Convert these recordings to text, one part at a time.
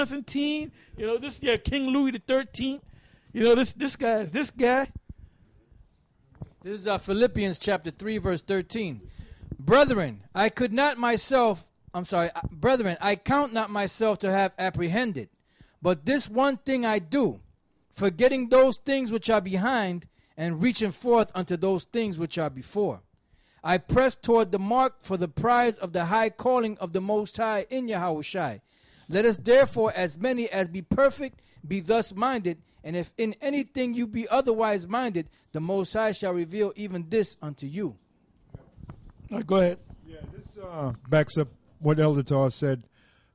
Constantine, King Louis the 13th. This guy. This is Philippians chapter 3, verse 13. Brethren, I count not myself to have apprehended, but this one thing I do, forgetting those things which are behind, and reaching forth unto those things which are before. I press toward the mark for the prize of the high calling of the Most High in Yahushua. Let us therefore, as many as be perfect, be thus minded, and if in anything you be otherwise minded, the Most High shall reveal even this unto you. All right, go ahead. Yeah, this backs up what Elder Tar said.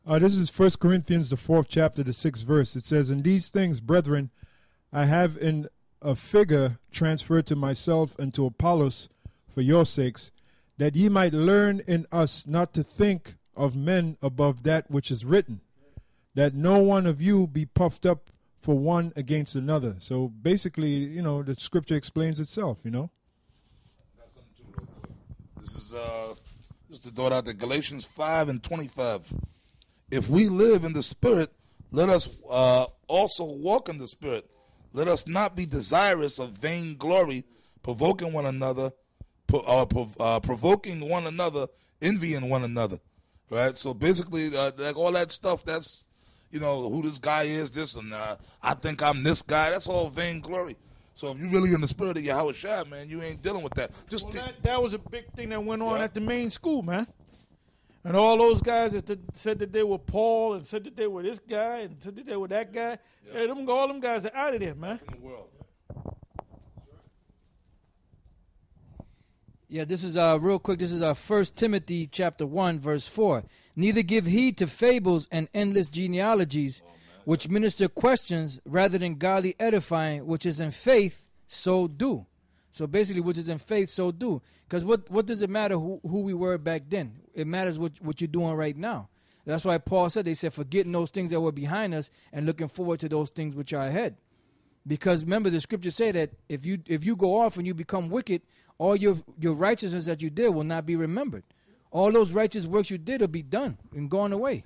This is 1 Corinthians, the 4th chapter, the 6th verse. It says, "In these things, brethren, I have in a figure transferred to myself and to Apollos for your sakes, that ye might learn in us not to think of men above that which is written, that no one of you be puffed up for one against another." So basically, the scripture explains itself, That's something too. This is just to throw it out there, Galatians 5:25. If we live in the Spirit, let us also walk in the Spirit. Let us not be desirous of vain glory, provoking one another, envying one another. Right? So basically, like all that stuff, that's, who this guy is, this, and I think I'm this guy. That's all vainglory. So if you're really in the spirit of Yahushua, man, you ain't dealing with that. That was a big thing that went on at the main school, man. And all those guys that said that they were Paul and said that they were this guy and said that they were that guy, all them guys are out of there, man. In the world. Yeah, this is real quick. This is 1 Timothy chapter 1, verse 4. Neither give heed to fables and endless genealogies, which minister questions rather than godly edifying, which is in faith, so do. So basically, which is in faith, so do. Because what does it matter who we were back then? It matters what you're doing right now. That's why Paul said, they said, forgetting those things that were behind us and looking forward to those things which are ahead. Because remember, the scriptures say that if you go off and you become wicked, all your righteousness that you did will not be remembered. All those righteous works you did will be done and gone away.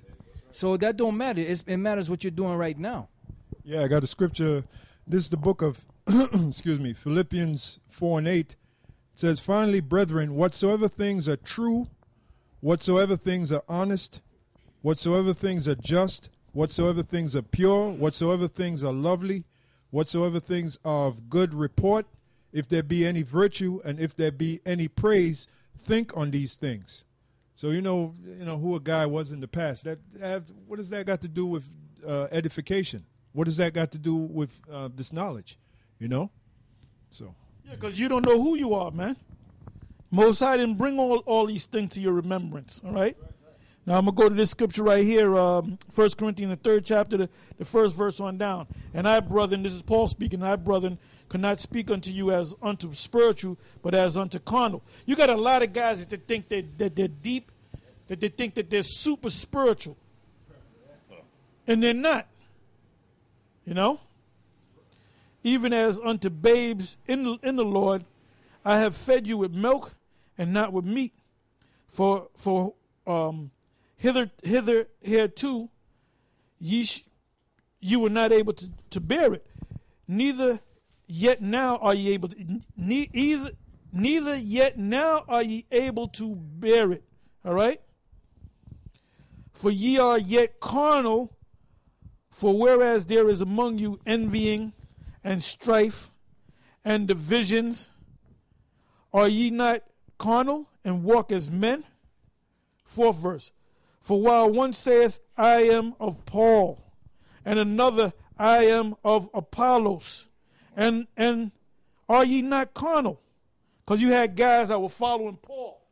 So that don't matter. It matters what you're doing right now. Yeah, I got a scripture. This is the book of, Philippians 4:8. It says, "Finally, brethren, whatsoever things are true, whatsoever things are honest, whatsoever things are just, whatsoever things are pure, whatsoever things are lovely, whatsoever things are of good report, if there be any virtue and if there be any praise, think on these things." So you know who a guy was in the past. What does that got to do with edification? What does that got to do with this knowledge? So yeah, because you don't know who you are, man. Most High didn't bring all these things to your remembrance. All right. Now I'm gonna go to this scripture right here, 1 Corinthians the 3rd chapter, the first verse on down. "And I, brethren," this is Paul speaking, "I, brethren, could not speak unto you as unto spiritual, but as unto carnal." You got a lot of guys that think that they're deep, that they think that they're super spiritual, and they're not. "Even as unto babes in the Lord, I have fed you with milk and not with meat, for hitherto you were not able to bear it, neither yet now are ye able to, neither yet now are ye able to bear it." All right? "For ye are yet carnal, for whereas there is among you envying and strife and divisions, are ye not carnal and walk as men?" 4th verse. "For while one saith, I am of Paul, and another, I am of Apollos, and are ye not carnal?" Because you had guys that were following Paul.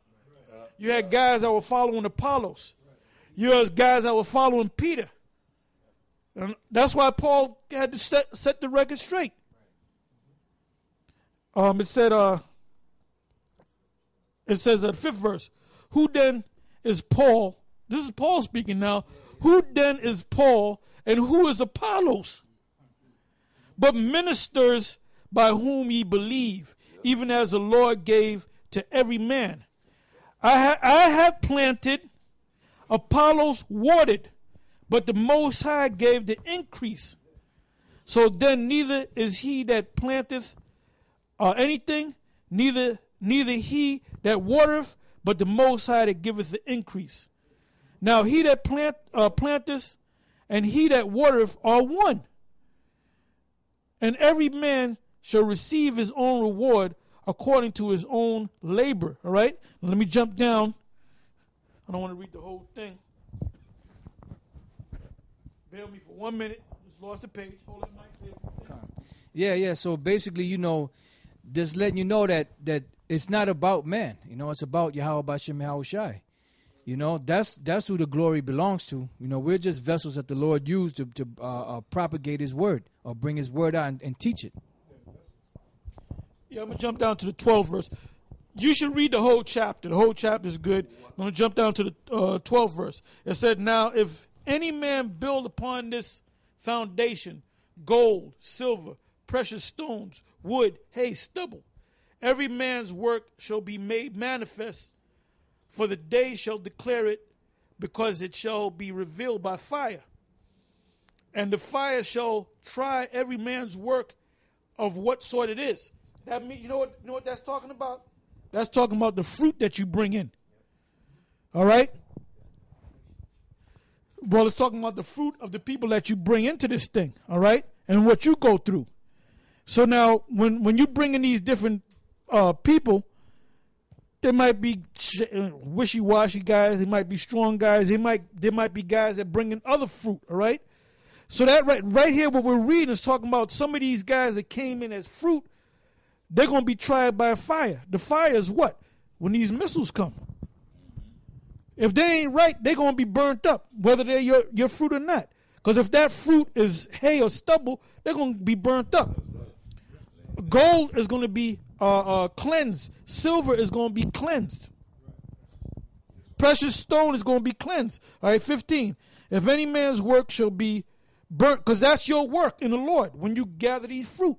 You had guys that were following Apollos. You had guys that were following Peter. And that's why Paul had to set the record straight. It says at 5th verse, "Who then is Paul?" This is Paul speaking now. "Who then is Paul and who is Apollos? But ministers by whom ye believe, even as the Lord gave to every man. I have planted, Apollos watered, but the Most High gave the increase. So then neither is he that planteth anything, neither he that watereth, but the Most High that giveth the increase. Now he that planteth and he that watereth are one, and every man shall receive his own reward according to his own labor. All right? Now let me jump down. I don't want to read the whole thing. Bear with me for 1 minute. Just lost the page. Hold it, Mike. Yeah. So basically, just letting you know that it's not about man. It's about Yahweh Bashem Yahushai. That's who the glory belongs to. We're just vessels that the Lord used to propagate His word or bring His word out and teach it. Yeah, I'm going to jump down to the 12th verse. You should read the whole chapter. The whole chapter is good. I'm going to jump down to the 12th verse. It said, now if any man build upon this foundation gold, silver, precious stones, wood, hay, stubble, every man's work shall be made manifest, for the day shall declare it, because it shall be revealed by fire. And the fire shall try every man's work of what sort it is. That mean, you know what that's talking about? That's talking about the fruit that you bring in. All right? Well, it's talking about the fruit of the people that you bring into this thing. All right? And what you go through. So now, when you bring in these different people, there might be wishy-washy guys. There might be strong guys. There might be guys that bring in other fruit. All right? So that right here, what we're reading is talking about some of these guys that came in as fruit. They're going to be tried by fire. The fire is what? When these missiles come. If they ain't right, they're going to be burnt up, whether they're your fruit or not. Because if that fruit is hay or stubble, they're going to be burnt up. Gold is going to be cleansed. Silver is going to be cleansed. Precious stone is going to be cleansed. All right, 15. If any man's work shall be burnt, because that's your work in the Lord when you gather these fruit.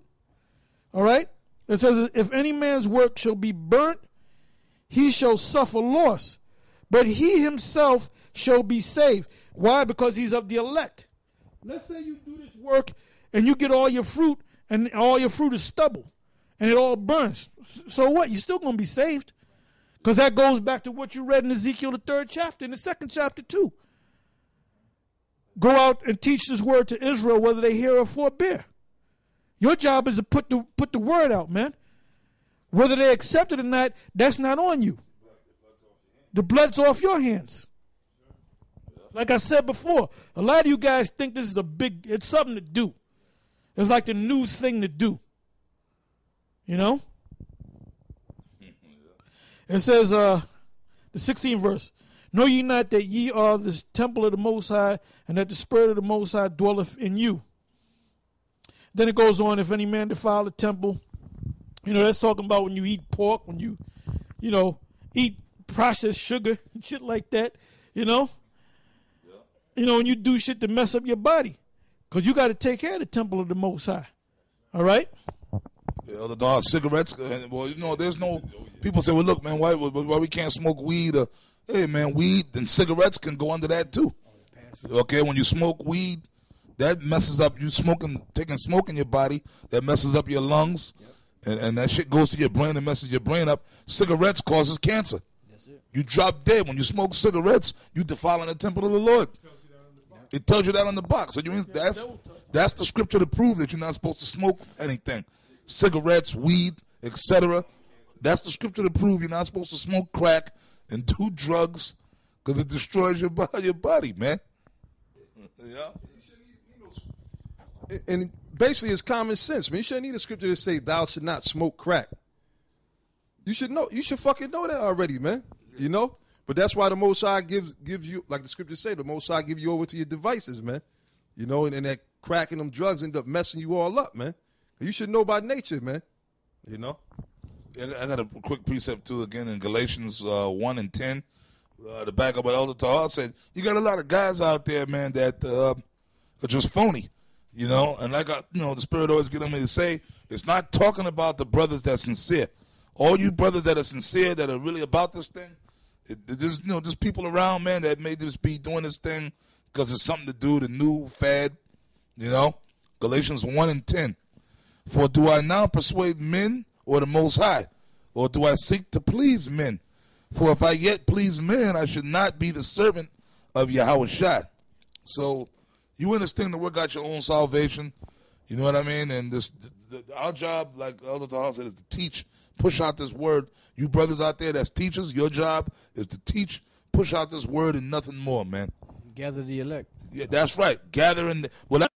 All right? It says, if any man's work shall be burnt, he shall suffer loss, but he himself shall be saved. Why? Because he's of the elect. Let's say you do this work and you get all your fruit, and all your fruit is stubble, and it all burns. So what? You're still going to be saved. Because that goes back to what you read in Ezekiel, the 3rd chapter, in the 2nd chapter too. Go out and teach this word to Israel, whether they hear or forbear. Your job is to put the word out, man. Whether they accept it or not, that's not on you. The blood's off your hands. Like I said before, a lot of you guys think this is it's something to do. It's like the new thing to do. It says, the 16th verse, know ye not that ye are the temple of the Most High, and that the Spirit of the Most High dwelleth in you? Then it goes on, if any man defile the temple, that's talking about when you eat pork, when you eat processed sugar and shit like that, when you do shit to mess up your body. Because you got to take care of the temple of the Most High. All right? Yeah, the dog cigarettes. Well, there's no, people say, well, look, man, why we can't smoke weed? Hey, man, weed and cigarettes can go under that too. Okay, when you smoke weed, that messes up you taking smoke in your body. That messes up your lungs, and that shit goes to your brain and messes your brain up. Cigarettes causes cancer. That's it. You drop dead when you smoke cigarettes. You defiling the temple of the Lord. It tells you that on the box. So that's the scripture to prove that you're not supposed to smoke anything, cigarettes, weed, etc. That's the scripture to prove you're not supposed to smoke crack and do drugs because it destroys your body, man. Yeah. And basically, it's common sense, man. You shouldn't need a scripture to say, thou should not smoke crack. You should know. You should fucking know that already, man. But that's why the Most High gives you, like the scriptures say, the Most High give you over to your devices, man. And that crack and them drugs end up messing you all up, man. You should know by nature, man. Yeah, I got a quick precept, too, again, in Galatians 1 and 10. To back up what Elder Tahar said, you got a lot of guys out there, man, that are just phony. And like the Spirit always getting me to say, it's not talking about the brothers that's sincere. All you brothers that are sincere, that are really about this thing, there's people around, man, that may just be doing this thing because it's something to do, the new fad, you know. Galatians 1 and 10. For do I now persuade men or the Most High? Or do I seek to please men? For if I yet please men, I should not be the servant of Yahushua. So you in this thing to work out your own salvation. You know what I mean? And our job, like Elder Tahal said, is to teach, push out this word. You brothers out there that's teachers, your job is to teach, push out this word and nothing more, man. Gather the elect. Yeah, that's right. Gathering. Well,